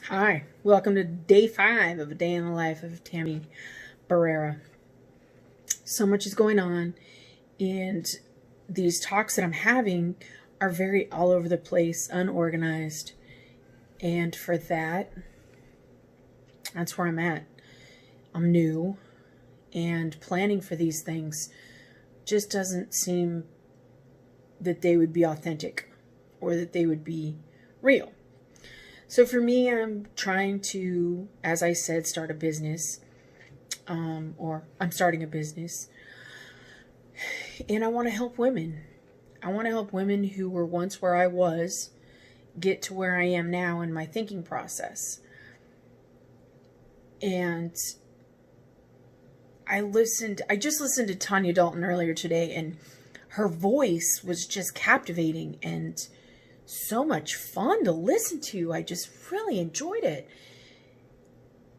Hi, welcome to day 5 of A Day in the Life of Tammy Barrera. So much is going on, and these talks that I'm having are very all over the place, unorganized, and for that's where I'm at. I'm new, and planning for these things just doesn't seem that they would be authentic or that they would be real. So for me, I'm trying to, as I said, start a business, or I'm starting a business, and I want to help women. I want to help women who were once where I was get to where I am now in my thinking process. And I just listened to Tanya Dalton earlier today, and her voice was just captivating and so much fun to listen to. I just really enjoyed it.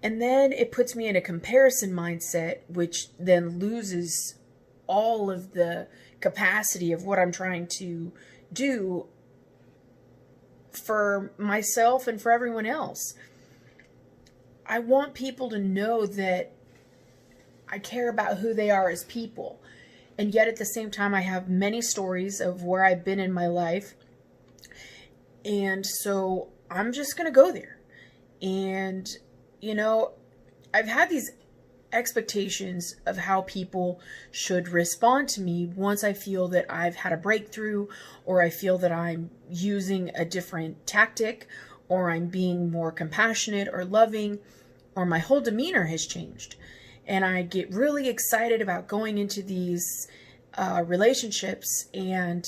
And then it puts me in a comparison mindset, which then loses all of the capacity of what I'm trying to do for myself and for everyone else. I want people to know that I care about who they are as people. And yet at the same time, I have many stories of where I've been in my life. And so I'm just going to go there. And, I've had these expectations of how people should respond to me once I feel that I've had a breakthrough, or I feel that I'm using a different tactic, or I'm being more compassionate or loving, or my whole demeanor has changed. And I get really excited about going into these relationships and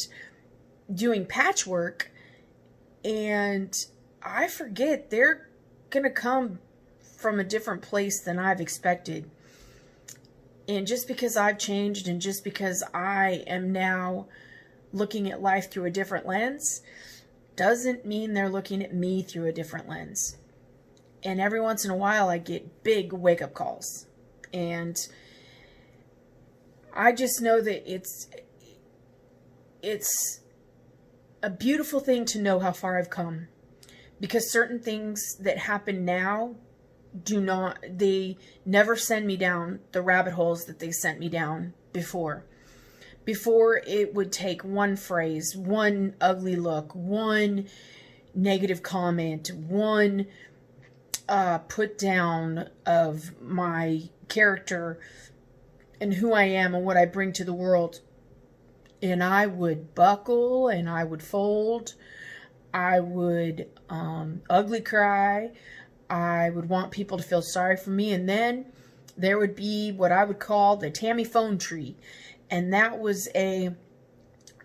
doing patchwork, and I forget they're going to come from a different place than I've expected. And just because I've changed, and just because I am now looking at life through a different lens, doesn't mean they're looking at me through a different lens. And every once in a while I get big wake-up calls. And I just know that it's a beautiful thing to know how far I've come, because certain things that happen now they never send me down the rabbit holes that they sent me down before. Before, it would take one phrase, one ugly look, one negative comment, one put down of my character and who I am and what I bring to the world, and I would buckle and I would fold. I would ugly cry. I would want people to feel sorry for me. And then there would be what I would call the Tammy phone tree. And that was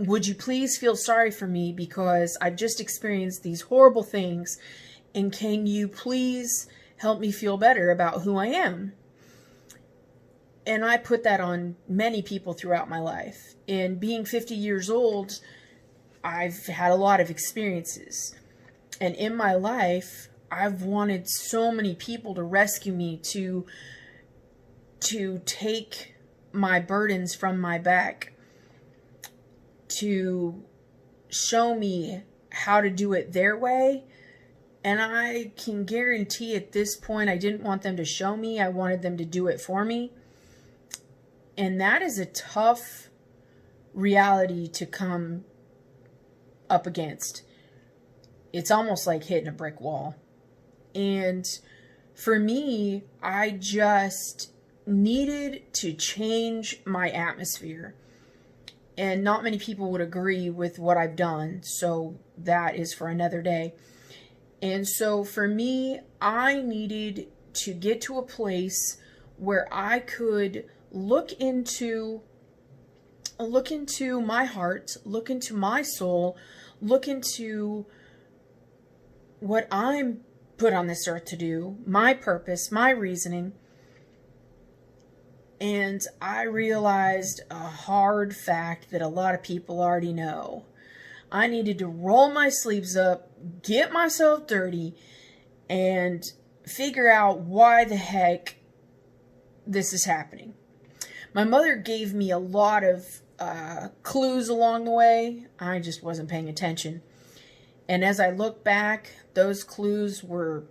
would you please feel sorry for me, because I've just experienced these horrible things, and can you please help me feel better about who I am? And I put that on many people throughout my life. And being 50 years old, I've had a lot of experiences. And in my life, I've wanted so many people to rescue me, to take my burdens from my back, to show me how to do it their way. And I can guarantee at this point, I didn't want them to show me. I wanted them to do it for me. And that is a tough reality to come up against. It's almost like hitting a brick wall. And for me, I just needed to change my atmosphere. And not many people would agree with what I've done, so that is for another day. And so for me, I needed to get to a place where I could look into my heart, look into my soul, look into what I'm put on this earth to do, my purpose, my reasoning. And I realized a hard fact that a lot of people already know. I needed to roll my sleeves up, get myself dirty, and figure out why the heck this is happening. My mother gave me a lot of clues along the way. I just wasn't paying attention. And as I look back, those clues were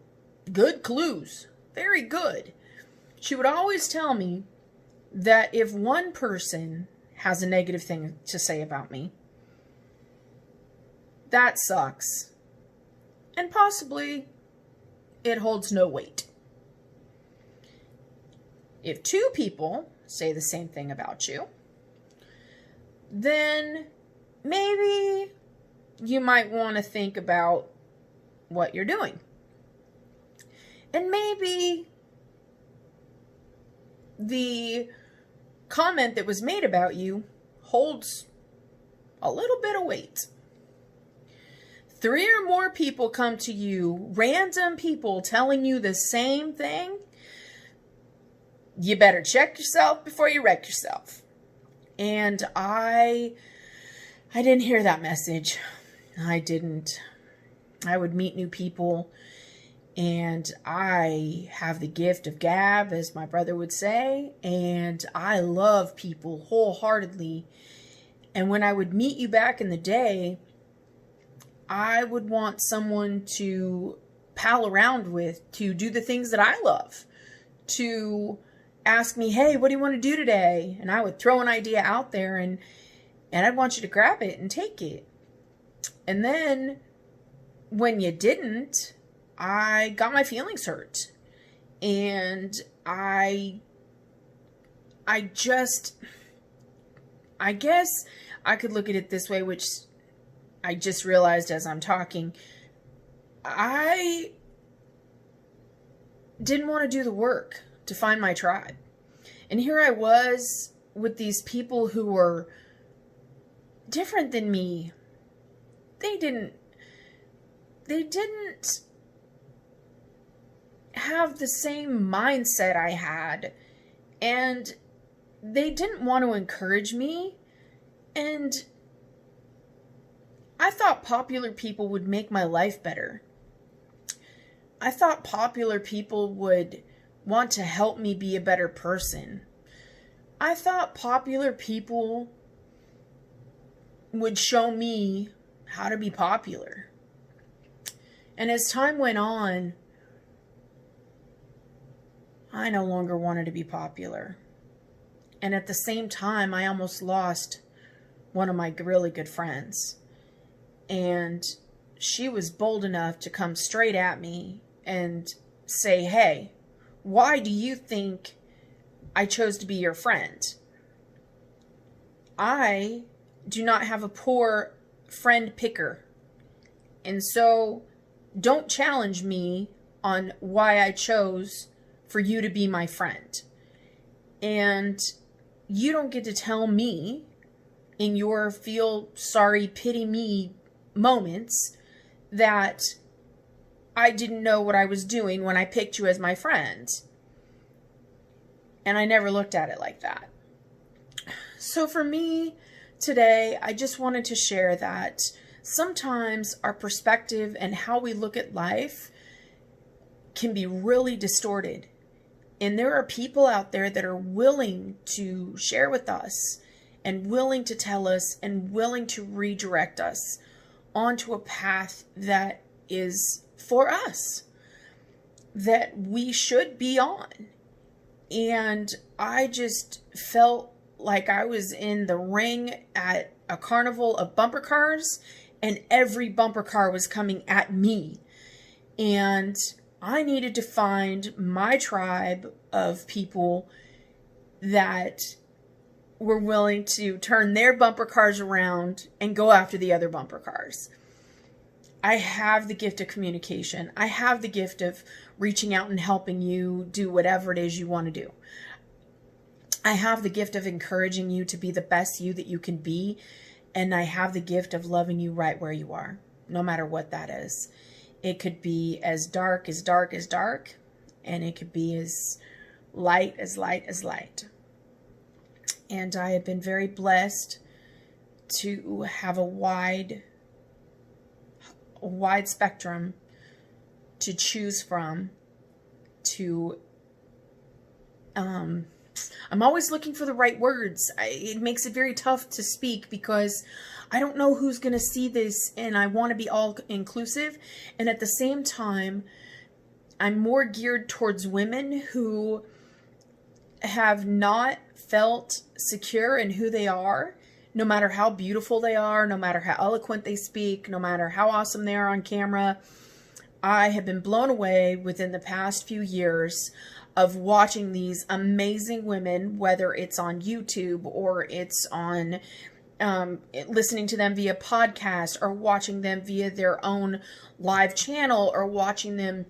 good clues. Very good. She would always tell me that if one person has a negative thing to say about me, that sucks. And possibly it holds no weight. If two people say the same thing about you, then maybe you might want to think about what you're doing. And maybe the comment that was made about you holds a little bit of weight. 3 or more people come to you, random people telling you the same thing, you better check yourself before you wreck yourself. And I didn't hear that message. I didn't. I would meet new people, and I have the gift of gab, as my brother would say, and I love people wholeheartedly. And when I would meet you back in the day, I would want someone to pal around with, to do the things that I love, to ask me, hey, what do you want to do today? And I would throw an idea out there, and I'd want you to grab it and take it. And then when you didn't, I got my feelings hurt. And I guess I could look at it this way, which I just realized as I'm talking. I didn't want to do the work to find my tribe. And here I was with these people who were different than me. They didn't have the same mindset I had, and they didn't want to encourage me, and I thought popular people would make my life better. I thought popular people would want to help me be a better person. I thought popular people would show me how to be popular. And as time went on, I no longer wanted to be popular. And at the same time, I almost lost one of my really good friends. And she was bold enough to come straight at me and say, hey, why do you think I chose to be your friend? I do not have a poor friend picker. And so don't challenge me on why I chose for you to be my friend. And you don't get to tell me in your feel sorry, pity me moments that I didn't know what I was doing when I picked you as my friend. And I never looked at it like that. So for me today, I just wanted to share that sometimes our perspective and how we look at life can be really distorted. And there are people out there that are willing to share with us and willing to tell us and willing to redirect us onto a path that is for us, that we should be on. And I just felt like I was in the ring at a carnival of bumper cars, and every bumper car was coming at me. And I needed to find my tribe of people that were willing to turn their bumper cars around and go after the other bumper cars. I have the gift of communication. I have the gift of reaching out and helping you do whatever it is you want to do. I have the gift of encouraging you to be the best you that you can be. And I have the gift of loving you right where you are, no matter what that is. It could be as dark as dark as dark, and it could be as light as light as light. And I have been very blessed to have a wide spectrum to choose from. I'm always looking for the right words. It makes it very tough to speak because I don't know who's going to see this, and I want to be all inclusive. And at the same time, I'm more geared towards women who have not felt secure in who they are, no matter how beautiful they are, no matter how eloquent they speak, no matter how awesome they are on camera. I have been blown away within the past few years of watching these amazing women, whether it's on YouTube or it's on listening to them via podcast, or watching them via their own live channel, or watching them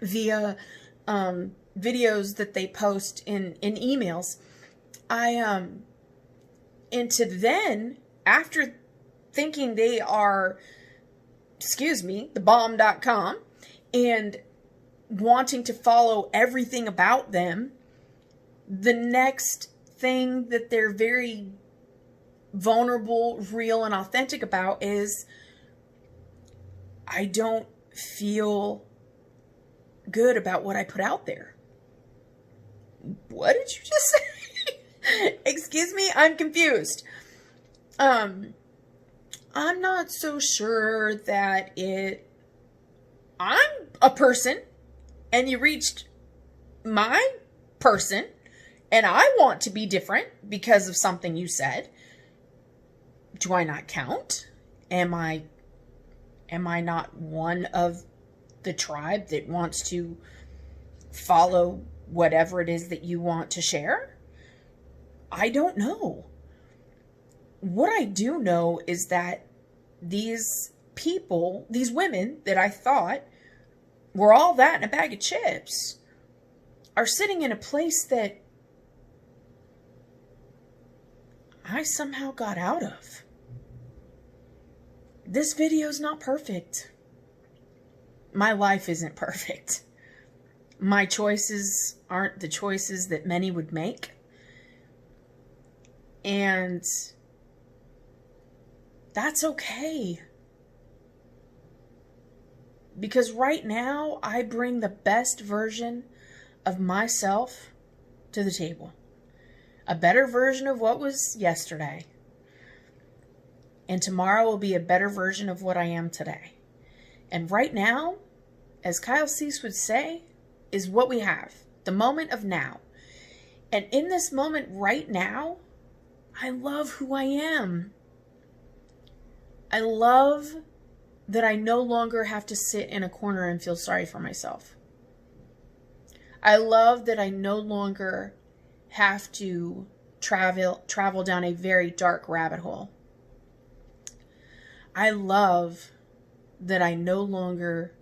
via videos that they post in emails. And to then, after thinking they are, the bomb.com, and wanting to follow everything about them, the next thing that they're very vulnerable, real, and authentic about is, I don't feel good about what I put out there. What did you just say? Excuse me, I'm confused. I'm not so sure that I'm a person, and you reached my person, and I want to be different because of something you said. Do I not count? Am I not one of the tribe that wants to follow whatever it is that you want to share? I don't know. What I do know is that these people, these women that I thought were all that in a bag of chips, are sitting in a place that I somehow got out of. This video's not perfect. My life isn't perfect. My choices aren't the choices that many would make. And that's okay. Because right now, I bring the best version of myself to the table. A better version of what was yesterday. And tomorrow will be a better version of what I am today. And right now, as Kyle Cease would say, is what we have. The moment of now. And in this moment right now, I love who I am. I love that I no longer have to sit in a corner and feel sorry for myself. I love that I no longer have to travel down a very dark rabbit hole. I love that I no longer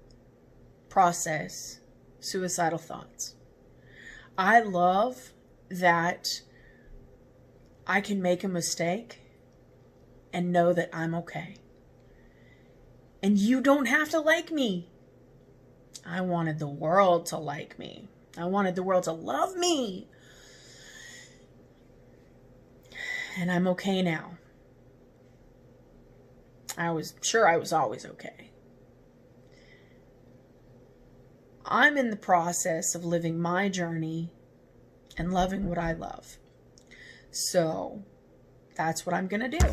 process suicidal thoughts. I love that I can make a mistake and know that I'm okay. And you don't have to like me. I wanted the world to like me. I wanted the world to love me. And I'm okay now. I was sure I was always okay. I'm in the process of living my journey and loving what I love. So that's what I'm going to do.